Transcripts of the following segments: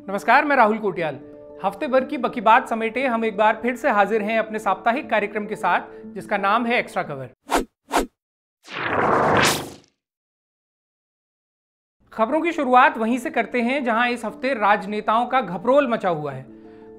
नमस्कार, मैं राहुल कोटियाल। हफ्ते भर की बकी बात समेटे हम एक बार फिर से हाजिर हैं अपने साप्ताहिक कार्यक्रम के साथ, जिसका नाम है एक्स्ट्रा कवर। खबरों की शुरुआत वहीं से करते हैं जहां इस हफ्ते राजनेताओं का घपरोल मचा हुआ है।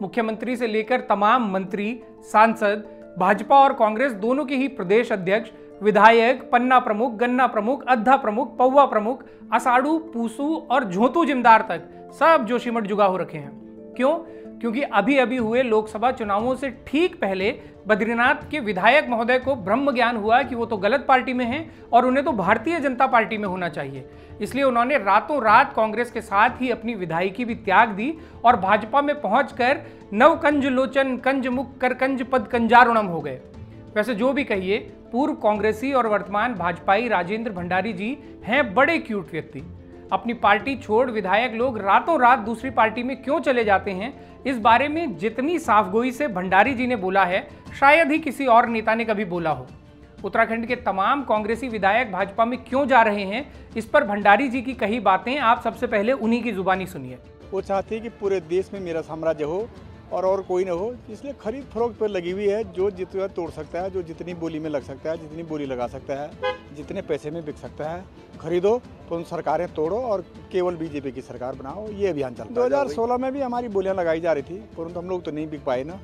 मुख्यमंत्री से लेकर तमाम मंत्री, सांसद, भाजपा और कांग्रेस दोनों के ही प्रदेश अध्यक्ष, विधायक, पन्ना प्रमुख, गन्ना प्रमुख, अद्धा प्रमुख, पौवा प्रमुख, असाड़ू, पूसू और झोंतू जिमदार तक सब जोशीमठ जुगा हो रखे हैं। क्यों? क्योंकि अभी अभी हुए लोकसभा चुनावों से ठीक पहले बद्रीनाथ के विधायक महोदय को ब्रह्म ज्ञान हुआ कि वो तो गलत पार्टी में हैं और उन्हें तो भारतीय जनता पार्टी में होना चाहिए। इसलिए उन्होंने रातों रात कांग्रेस के साथ ही अपनी विधायकी भी त्याग दी और भाजपा में पहुंचकर नव कंज लोचन कंज मुख कर कंज पद कंजारुणम हो गए। वैसे जो भी कहिए, पूर्व कांग्रेसी और वर्तमान भाजपाई राजेंद्र भंडारी जी हैं बड़े क्यूट व्यक्ति। अपनी पार्टी छोड़ विधायक लोग रातों रात दूसरी पार्टी में क्यों चले जाते हैं, इस बारे में जितनी साफगोई से भंडारी जी ने बोला है, शायद ही किसी और नेता ने कभी बोला हो। उत्तराखंड के तमाम कांग्रेसी विधायक भाजपा में क्यों जा रहे हैं, इस पर भंडारी जी की कही बातें आप सबसे पहले उन्हीं की जुबानी सुनिए। वो चाहते हैं कि पूरे देश में मेरा साम्राज्य हो और कोई ना हो, इसलिए खरीद फरोख्त पर लगी हुई है। जो जितना तोड़ सकता है, जो जितनी बोली में लग सकता है, जितनी बोली लगा सकता है, जितने पैसे में बिक सकता है, खरीदो। तो उन सरकारें तोड़ो और केवल बीजेपी की सरकार बनाओ, ये अभियान चलता है। 2016 में भी हमारी बोलियां लगाई जा रही थी, परंतु हम लोग तो नहीं बिक पाए ना।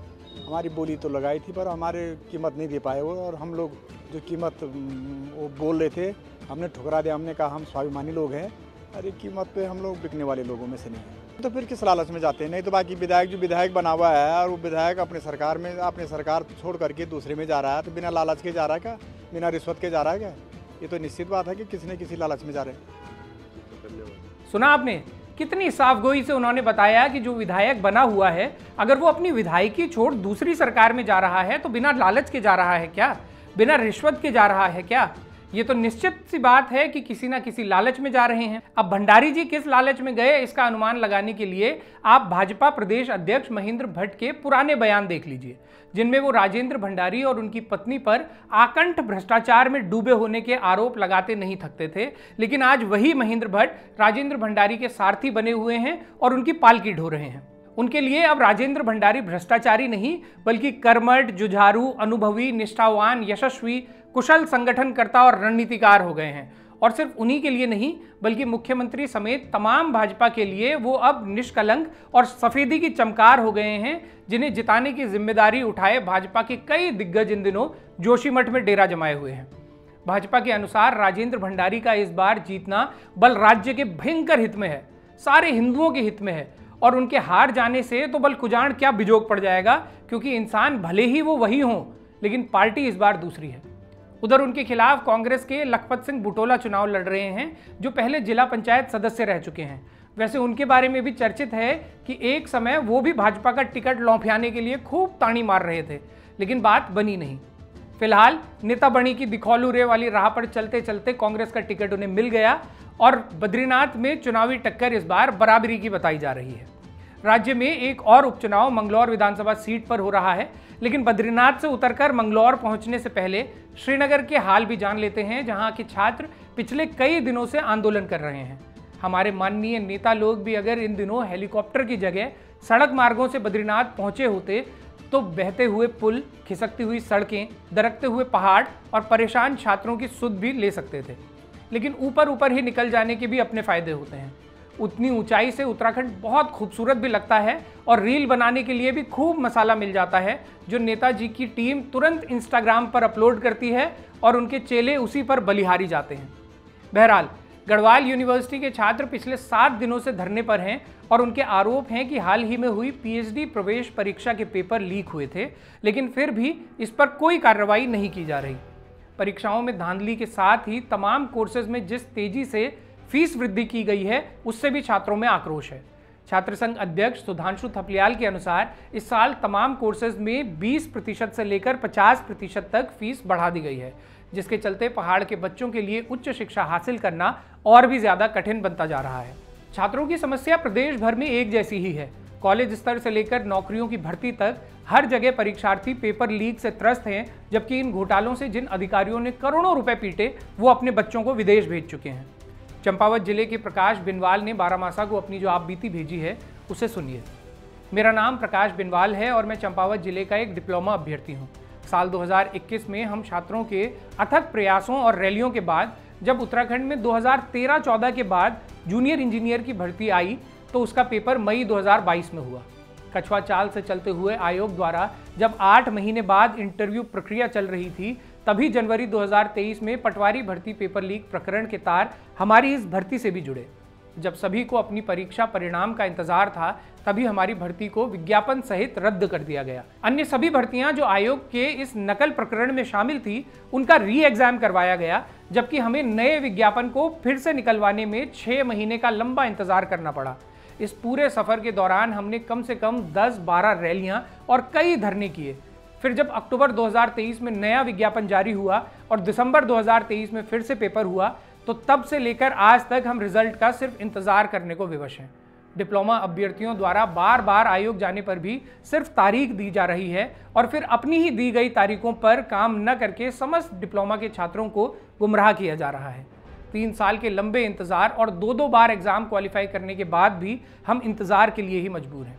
हमारी बोली तो लगाई थी पर हमारे कीमत नहीं दे पाए वो, और हम लोग जो कीमत वो बोल रहे थे हमने ठुकरा दिया। हमने कहा हम स्वाभिमानी लोग हैं, अरे कीमत पे हम लोग बिकने वाले लोगों में से नहीं हैं। तो फिर किस लालच में जाते हैं? नहीं तो बाकी विधायक जो विधायक बना हुआ है और वो विधायक अपने सरकार में अपने सरकार छोड़ करके दूसरे में जा रहा है, तो बिना लालच के जा रहा है क्या? बिना रिश्वत के जा रहा है क्या? ये तो निश्चित बात है कि किसी न किसी लालच में जा रहे हैं। सुना आपने कितनी साफगोई से उन्होंने बताया कि जो विधायक बना हुआ है, अगर वो अपनी विधायकी छोड़ दूसरी सरकार में जा रहा है तो बिना लालच के जा रहा है क्या? बिना रिश्वत के जा रहा है क्या? ये तो निश्चित सी बात है कि किसी ना किसी लालच में जा रहे हैं। अब भंडारी जी किस लालच में गए, इसका अनुमान लगाने के लिए आप भाजपा प्रदेश अध्यक्ष महेंद्र भट्ट के पुराने बयान देख लीजिए, जिनमें वो राजेंद्र भंडारी और उनकी पत्नी पर आकंठ भ्रष्टाचार में डूबे होने के आरोप लगाते नहीं थकते थे। लेकिन आज वही महेंद्र भट्ट राजेंद्र भंडारी के सारथी बने हुए हैं और उनकी पालकी ढो रहे हैं। उनके लिए अब राजेंद्र भंडारी भ्रष्टाचारी नहीं, बल्कि कर्मठ, जुझारू, अनुभवी, निष्ठावान, यशस्वी, कुशल संगठनकर्ता और रणनीतिकार हो गए हैं। और सिर्फ उन्हीं के लिए नहीं, बल्कि मुख्यमंत्री समेत तमाम भाजपा के लिए वो अब निष्कलंक और सफेदी की चमकार हो गए हैं, जिन्हें जिताने की जिम्मेदारी उठाए भाजपा के कई दिग्गज इन दिनों जोशीमठ में डेरा जमाए हुए हैं। भाजपा के अनुसार राजेंद्र भंडारी का इस बार जीतना बल राज्य के भयंकर हित में है, सारे हिंदुओं के हित में है, और उनके हार जाने से तो बल कुजाण क्या बिजोग पड़ जाएगा, क्योंकि इंसान भले ही वो वही हों, लेकिन पार्टी इस बार दूसरी है। उधर उनके खिलाफ कांग्रेस के लखपत सिंह बुटोला चुनाव लड़ रहे हैं, जो पहले जिला पंचायत सदस्य रह चुके हैं। वैसे उनके बारे में भी चर्चित है कि एक समय वो भी भाजपा का टिकट लौंफियाने के लिए खूब ताड़ी मार रहे थे, लेकिन बात बनी नहीं। फिलहाल नेता बनी की दिखौलू रे वाली राह पर चलते चलते कांग्रेस का टिकट उन्हें मिल गया और बद्रीनाथ में चुनावी टक्कर इस बार बराबरी की बताई जा रही है। राज्य में एक और उपचुनाव मंगलौर विधानसभा सीट पर हो रहा है, लेकिन बद्रीनाथ से उतरकर मंगलौर पहुंचने से पहले श्रीनगर के हाल भी जान लेते हैं, जहां के छात्र पिछले कई दिनों से आंदोलन कर रहे हैं। हमारे माननीय नेता लोग भी अगर इन दिनों हेलीकॉप्टर की जगह सड़क मार्गों से बद्रीनाथ पहुंचे होते तो बहते हुए पुल, खिसकती हुई सड़कें, दरकते हुए पहाड़ और परेशान छात्रों की सुध भी ले सकते थे। लेकिन ऊपर ऊपर ही निकल जाने के भी अपने फायदे होते हैं। उतनी ऊंचाई से उत्तराखंड बहुत खूबसूरत भी लगता है और रील बनाने के लिए भी खूब मसाला मिल जाता है, जो नेताजी की टीम तुरंत इंस्टाग्राम पर अपलोड करती है और उनके चेले उसी पर बलिहारी जाते हैं। बहरहाल, गढ़वाल यूनिवर्सिटी के छात्र पिछले 7 दिनों से धरने पर हैं और उनके आरोप हैं कि हाल ही में हुई पीएचडी प्रवेश परीक्षा के पेपर लीक हुए थे, लेकिन फिर भी इस पर कोई कार्रवाई नहीं की जा रही। परीक्षाओं में धांधली के साथ ही तमाम कोर्सेज में जिस तेजी से फीस वृद्धि की गई है, उससे भी छात्रों में आक्रोश है। छात्र संघ अध्यक्ष सुधांशु थपलियाल के अनुसार इस साल तमाम कोर्सेज में 20% से लेकर 50% तक फीस बढ़ा दी गई है, जिसके चलते पहाड़ के बच्चों के लिए उच्च शिक्षा हासिल करना और भी ज्यादा कठिन बनता जा रहा है। छात्रों की समस्या प्रदेश भर में एक जैसी ही है। कॉलेज स्तर से लेकर नौकरियों की भर्ती तक हर जगह परीक्षार्थी पेपर लीक से त्रस्त हैं, जबकि इन घोटालों से जिन अधिकारियों ने करोड़ों रुपए पीटे, वो अपने बच्चों को विदेश भेज चुके हैं। चंपावत जिले के प्रकाश बिनवाल ने बारामासा को अपनी जो आप बीती भेजी है, उसे सुनिए। मेरा नाम प्रकाश बिनवाल है और मैं चंपावत जिले का एक डिप्लोमा अभ्यर्थी हूँ। साल 2021 में हम छात्रों के अथक प्रयासों और रैलियों के बाद जब उत्तराखंड में 2013-14 के बाद जूनियर इंजीनियर की भर्ती आई तो उसका पेपर मई 2022 में हुआ। कछुआ चाल से चलते हुए आयोग द्वारा जब 8 महीने बाद इंटरव्यू प्रक्रिया चल रही थी, तभी जनवरी 2023 में पटवारी भर्ती पेपर लीक प्रकरण के तार हमारी इस भर्ती से भी जुड़े। जब सभी को अपनी परीक्षा परिणाम का इंतजार था, तभी हमारी भर्ती को विज्ञापन सहित रद्द कर दिया गया। अन्य सभी भर्तियां जो आयोग के इस नकल प्रकरण में शामिल थी, उनका री एग्जाम करवाया गया, जबकि हमें नए विज्ञापन को फिर से निकलवाने में 6 महीने का लंबा इंतजार करना पड़ा। इस पूरे सफर के दौरान हमने कम से कम 10-12 रैलियां और कई धरने किए। फिर जब अक्टूबर 2023 में नया विज्ञापन जारी हुआ और दिसंबर 2023 में फिर से पेपर हुआ, तो तब से लेकर आज तक हम रिजल्ट का सिर्फ इंतजार करने को विवश हैं। डिप्लोमा अभ्यर्थियों द्वारा बार बार आयोग जाने पर भी सिर्फ तारीख दी जा रही है और फिर अपनी ही दी गई तारीखों पर काम न करके समस्त डिप्लोमा के छात्रों को गुमराह किया जा रहा है। 3 साल के लंबे इंतजार और 2-2 बार एग्जाम क्वालिफाई करने के बाद भी हम इंतजार के लिए ही मजबूर हैं।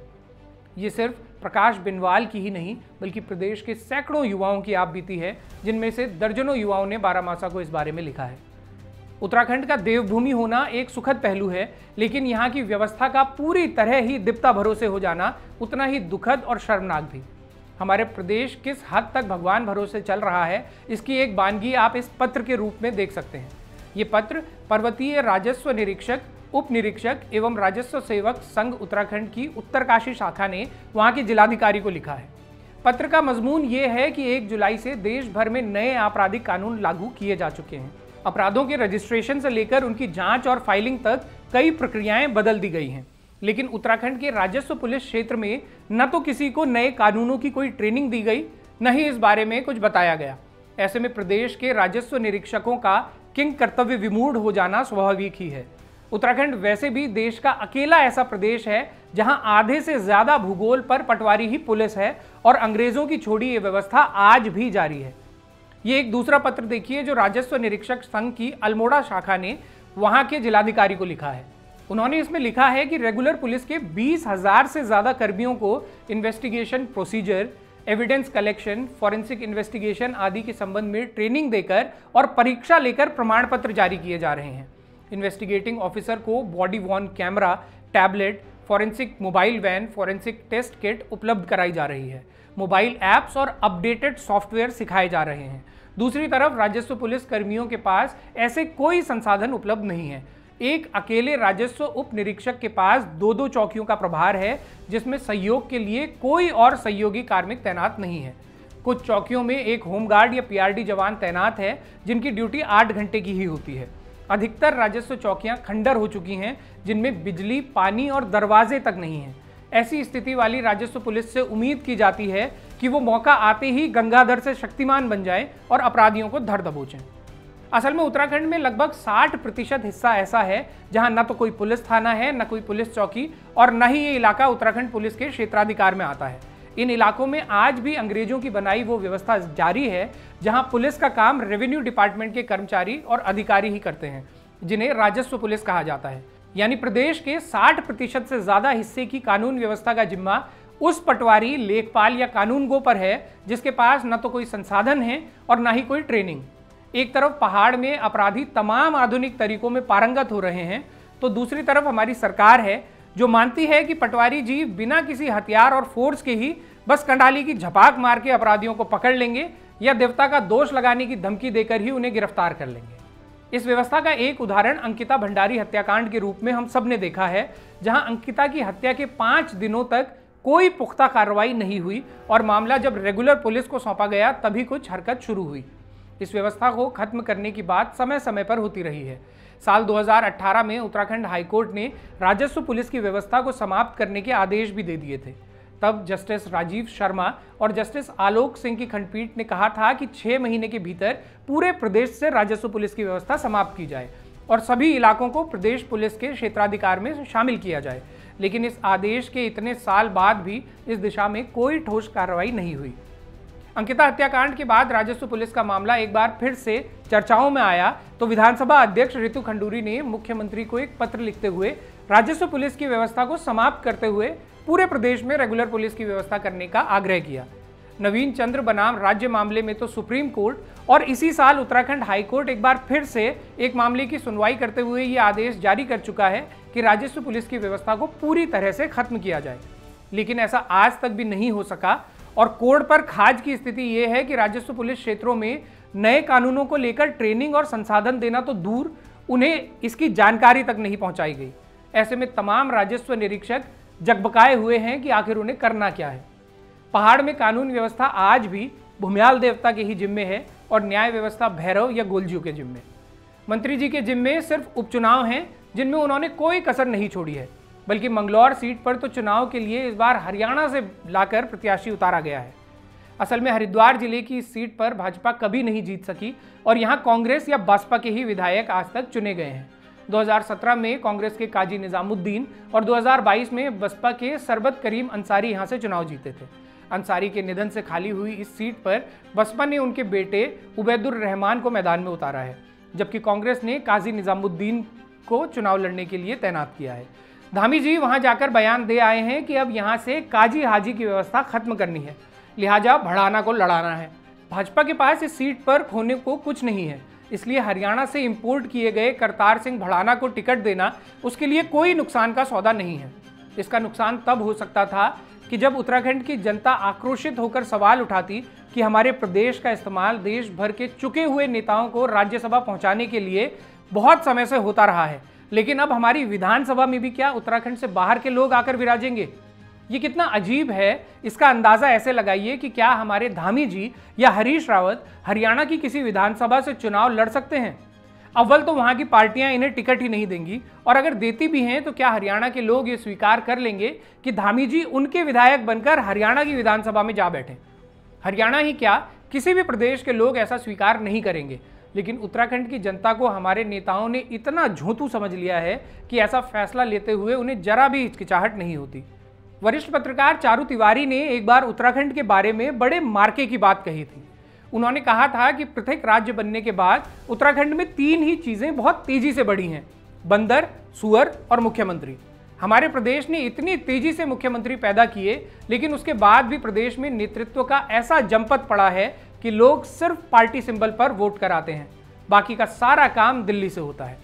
ये सिर्फ प्रकाश बिनवाल की ही नहीं, बल्कि प्रदेश के सैकड़ों युवाओं की आप बीती है, जिनमें से दर्जनों युवाओं ने बारामासा को इस बारे में लिखा है। उत्तराखंड का देवभूमि होना एक सुखद पहलू है, लेकिन यहाँ की व्यवस्था का पूरी तरह ही दिपता भरोसे हो जाना उतना ही दुखद और शर्मनाक भी। हमारे प्रदेश किस हद तक भगवान भरोसे चल रहा है, इसकी एक बानगी आप इस पत्र के रूप में देख सकते हैं। ये पत्र पर्वतीय राजस्व निरीक्षक, उप निरीक्षक एवं राजस्व सेवक संघ उत्तराखंड की उत्तरकाशी शाखा ने वहाँ के जिलाधिकारी को लिखा है। पत्र का मजमून ये है कि 1 जुलाई से देश भर में नए आपराधिक कानून लागू किए जा चुके हैं। अपराधों के रजिस्ट्रेशन से लेकर उनकी जांच और फाइलिंग तक कई प्रक्रियाएं बदल दी गई हैं, लेकिन उत्तराखंड के राजस्व पुलिस क्षेत्र में न तो किसी को नए कानूनों की कोई ट्रेनिंग दी गई, न ही इस बारे में कुछ बताया गया। ऐसे में प्रदेश के राजस्व निरीक्षकों का किंग कर्तव्य विमूढ़ हो जाना स्वाभाविक ही है। उत्तराखंड वैसे भी देश का अकेला ऐसा प्रदेश है जहां आधे से ज्यादा भूगोल पर पटवारी ही पुलिस है और अंग्रेजों की छोड़ी ये व्यवस्था आज भी जारी है। ये एक दूसरा पत्र देखिए जो राजस्व निरीक्षक संघ की अल्मोड़ा शाखा ने वहां के जिलाधिकारी को लिखा है। उन्होंने इसमें लिखा है कि रेगुलर पुलिस के 20,000 से ज्यादा कर्मियों को investigation procedure, evidence collection, forensic investigation आदि के संबंध में ट्रेनिंग देकर और परीक्षा लेकर प्रमाण पत्र जारी किए जा रहे हैं। इन्वेस्टिगेटिंग ऑफिसर को body worn camera, tablet, forensic mobile van, forensic test kit उपलब्ध कराई जा रही है। मोबाइल ऐप्स और अपडेटेड सॉफ्टवेयर सिखाए जा रहे हैं। दूसरी तरफ राजस्व पुलिस कर्मियों के पास ऐसे कोई संसाधन उपलब्ध नहीं है। एक अकेले राजस्व उप निरीक्षक के पास 2-2 चौकियों का प्रभार है, जिसमें सहयोग के लिए कोई और सहयोगी कार्मिक तैनात नहीं है। कुछ चौकियों में एक होमगार्ड या पीआरडी जवान तैनात है, जिनकी ड्यूटी 8 घंटे की ही होती है। अधिकतर राजस्व चौकियां खंडर हो चुकी हैं, जिनमें बिजली, पानी और दरवाजे तक नहीं हैं। ऐसी स्थिति वाली राजस्व पुलिस से उम्मीद की जाती है कि वो मौका आते ही गंगाधर से शक्तिमान बन जाए और अपराधियों को धर दबोचें। असल में उत्तराखंड में लगभग 60% हिस्सा ऐसा है जहां न तो कोई पुलिस थाना है, न कोई पुलिस चौकी और न ही ये इलाका उत्तराखंड पुलिस के क्षेत्राधिकार में आता है। इन इलाकों में आज भी अंग्रेजों की बनाई वो व्यवस्था जारी है जहां पुलिस का काम रेवेन्यू डिपार्टमेंट के कर्मचारी और अधिकारी ही करते हैं, जिन्हें राजस्व पुलिस कहा जाता है। यानी प्रदेश के 60% से ज्यादा हिस्से की कानून व्यवस्था का जिम्मा उस पटवारी, लेखपाल या कानूनगो पर है जिसके पास न तो कोई संसाधन है और न ही कोई ट्रेनिंग। एक तरफ पहाड़ में अपराधी तमाम आधुनिक तरीकों में पारंगत हो रहे हैं, तो दूसरी तरफ हमारी सरकार है जो मानती है कि पटवारी जी बिना किसी हथियार और फोर्स के ही बस कंडाली की झपाक मार के अपराधियों को पकड़ लेंगे या देवता का दोष लगाने की धमकी देकर ही उन्हें गिरफ्तार कर लेंगे। इस व्यवस्था का एक उदाहरण अंकिता भंडारी हत्याकांड के रूप में हम सब ने देखा है, जहां अंकिता की हत्या के 5 दिनों तक कोई पुख्ता कार्रवाई नहीं हुई और मामला जब रेगुलर पुलिस को सौंपा गया तभी कुछ हरकत शुरू हुई। इस व्यवस्था को खत्म करने की बात समय समय पर होती रही है। साल 2018 में उत्तराखंड हाईकोर्ट ने राजस्व पुलिस की व्यवस्था को समाप्त करने के आदेश भी दे दिए थे। तब जस्टिस राजीव शर्मा और जस्टिस आलोक सिंह की खंडपीठ ने कहा था कि 6 महीने के भीतर पूरे प्रदेश से राजस्व पुलिस की व्यवस्था समाप्त की जाए और सभी इलाकों को प्रदेश पुलिस के क्षेत्राधिकार में शामिल किया जाए। लेकिन इस आदेश के इतने साल बाद भी इस दिशा में कोई ठोस कार्रवाई नहीं हुई। अंकिता हत्याकांड के बाद राजस्व पुलिस का मामला एक बार फिर से चर्चाओं में आया तो विधानसभा अध्यक्ष रितु खंडूरी ने मुख्यमंत्री को एक पत्र लिखते हुए राजस्व पुलिस की व्यवस्था को समाप्त करते हुए पूरे प्रदेश में रेगुलर पुलिस की व्यवस्था करने का आग्रह किया। नवीन चंद्र बनाम राज्य मामले में तो सुप्रीम कोर्ट और इसी साल उत्तराखंड हाई कोर्ट एक बार फिर से एक मामले की सुनवाई करते हुए ये आदेश जारी कर चुका है कि राजस्व पुलिस की व्यवस्था को पूरी तरह से खत्म किया जाए, लेकिन ऐसा आज तक भी नहीं हो सका। और कोर्ट पर खाज की स्थिति ये है कि राजस्व पुलिस क्षेत्रों में नए कानूनों को लेकर ट्रेनिंग और संसाधन देना तो दूर, उन्हें इसकी जानकारी तक नहीं पहुंचाई गई। ऐसे में तमाम राजस्व निरीक्षक जगबकाए हुए हैं कि आखिर उन्हें करना क्या है। पहाड़ में कानून व्यवस्था आज भी भूमियाल देवता के ही जिम्मे है और न्याय व्यवस्था भैरव या गोलजू के जिम्मे। मंत्री जी के जिम्मे सिर्फ उपचुनाव हैं जिनमें उन्होंने कोई कसर नहीं छोड़ी है, बल्कि मंगलौर सीट पर तो चुनाव के लिए इस बार हरियाणा से लाकर प्रत्याशी उतारा गया है। असल में हरिद्वार जिले की इस सीट पर भाजपा कभी नहीं जीत सकी और यहां कांग्रेस या बसपा के ही विधायक आज तक चुने गए हैं। 2017 में कांग्रेस के काजी निजामुद्दीन और 2022 में बसपा के सरबत करीम अंसारी यहां से चुनाव जीते थे। अंसारी के निधन से खाली हुई इस सीट पर बसपा ने उनके बेटे उबैदुर रहमान को मैदान में उतारा है, जबकि कांग्रेस ने काजी निजामुद्दीन को चुनाव लड़ने के लिए तैनात किया है। धामी जी वहां जाकर बयान दे आए हैं कि अब यहां से काजी हाजी की व्यवस्था खत्म करनी है, लिहाजा भड़ाना को लड़ाना है। भाजपा के पास इस सीट पर खोने को कुछ नहीं है, इसलिए हरियाणा से इंपोर्ट किए गए करतार सिंह भड़ाना को टिकट देना उसके लिए कोई नुकसान का सौदा नहीं है। इसका नुकसान तब हो सकता था कि जब उत्तराखंड की जनता आक्रोशित होकर सवाल उठाती कि हमारे प्रदेश का इस्तेमाल देश भर के चुके हुए नेताओं को राज्यसभा पहुंचाने के लिए बहुत समय से होता रहा है, लेकिन अब हमारी विधानसभा में भी क्या उत्तराखंड से बाहर के लोग आकर विराजेंगे। ये कितना अजीब है, इसका अंदाजा ऐसे लगाइए कि क्या हमारे धामी जी या हरीश रावत हरियाणा की किसी विधानसभा से चुनाव लड़ सकते हैं। अव्वल तो वहां की पार्टियां इन्हें टिकट ही नहीं देंगी, और अगर देती भी हैं तो क्या हरियाणा के लोग ये स्वीकार कर लेंगे कि धामी जी उनके विधायक बनकर हरियाणा की विधानसभा में जा बैठे। हरियाणा ही क्या, किसी भी प्रदेश के लोग ऐसा स्वीकार नहीं करेंगे। लेकिन उत्तराखंड की जनता को हमारे नेताओं ने इतना झूठू समझ लिया है कि ऐसा फैसला लेते हुए उन्हें जरा भी हिचकिचाहट नहीं होती। वरिष्ठ पत्रकार चारू तिवारी ने एक बार उत्तराखंड के बारे में बड़े मार्के की बात कही थी। उन्होंने कहा था कि पृथक राज्य बनने के बाद उत्तराखंड में 3 ही चीजें बहुत तेजी से बढ़ी हैं: बंदर, सुअर और मुख्यमंत्री। हमारे प्रदेश ने इतनी तेजी से मुख्यमंत्री पैदा किए, लेकिन उसके बाद भी प्रदेश में नेतृत्व का ऐसा जंपत पड़ा है कि लोग सिर्फ पार्टी सिंबल पर वोट कराते हैं, बाकी का सारा काम दिल्ली से होता है।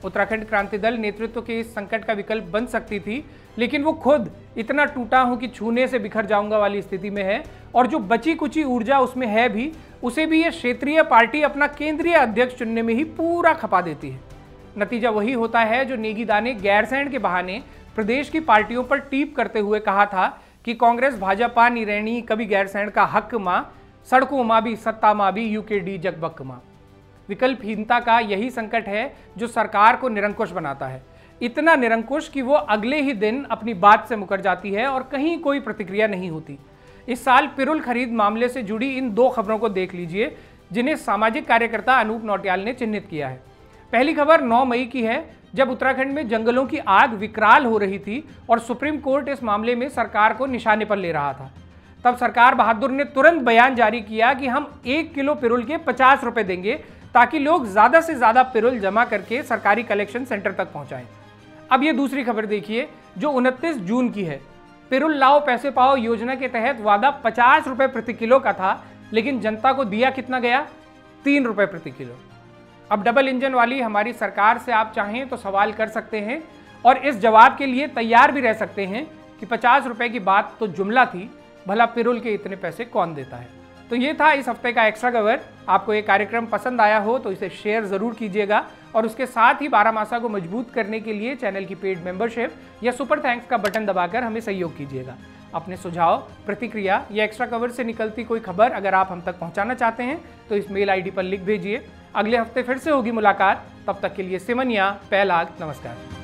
उत्तराखंड क्रांति दल नेतृत्व के इस संकट का विकल्प बन सकती थी, लेकिन वो खुद इतना टूटा हूं कि छूने से बिखर जाऊंगा वाली स्थिति में है, और जो बची कुची ऊर्जा उसमें है भी, उसे भी ये क्षेत्रीय पार्टी अपना केंद्रीय अध्यक्ष चुनने में ही पूरा खपा देती है। नतीजा वही होता है जो नेगीदा ने गैरसैंण के बहाने प्रदेश की पार्टियों पर टीप करते हुए कहा था कि कांग्रेस भाजपा निरैनी कभी गैरसैंण का हक मां, सड़कों मां भी सत्ता मां भी यूकेडी जगबक मां। विकल्पहीनता का यही संकट है जो सरकार को निरंकुश बनाता है, इतना निरंकुश कि वो अगले ही दिन अपनी बात से मुकर जाती है और कहीं कोई प्रतिक्रिया नहीं होती। इस साल पिरुल खरीद मामले से जुड़ी इन 2 खबरों को देख लीजिए, जिन्हें सामाजिक कार्यकर्ता अनूप नौटियाल ने चिन्हित किया है। पहली खबर 9 मई की है, जब उत्तराखंड में जंगलों की आग विकराल हो रही थी और सुप्रीम कोर्ट इस मामले में सरकार को निशाने पर ले रहा था। तब सरकार बहादुर ने तुरंत बयान जारी किया कि हम 1 किलो पिरुल के 50 रुपए देंगे, ताकि लोग ज्यादा से ज्यादा पिरुल जमा करके सरकारी कलेक्शन सेंटर तक पहुंचाएं। अब ये दूसरी खबर देखिए जो 29 जून की है। पिरुल लाओ पैसे पाओ योजना के तहत वादा 50 रुपए प्रति किलो का था, लेकिन जनता को दिया कितना गया? 3 रुपए प्रति किलो। अब डबल इंजन वाली हमारी सरकार से आप चाहें तो सवाल कर सकते हैं और इस जवाब के लिए तैयार भी रह सकते हैं कि 50 रुपए की बात तो जुमला थी, भला पिरुल के इतने पैसे कौन देता है। तो ये था इस हफ्ते का एक्स्ट्रा कवर। आपको ये कार्यक्रम पसंद आया हो तो इसे शेयर ज़रूर कीजिएगा, और उसके साथ ही बारामासा को मजबूत करने के लिए चैनल की पेड मेंबरशिप या सुपर थैंक्स का बटन दबाकर हमें सहयोग कीजिएगा। अपने सुझाव, प्रतिक्रिया या एक्स्ट्रा कवर से निकलती कोई खबर अगर आप हम तक पहुंचाना चाहते हैं तो इस मेल आईडी पर लिख भेजिए। अगले हफ्ते फिर से होगी मुलाकात, तब तक के लिए सिमनिया पैलाग, नमस्कार।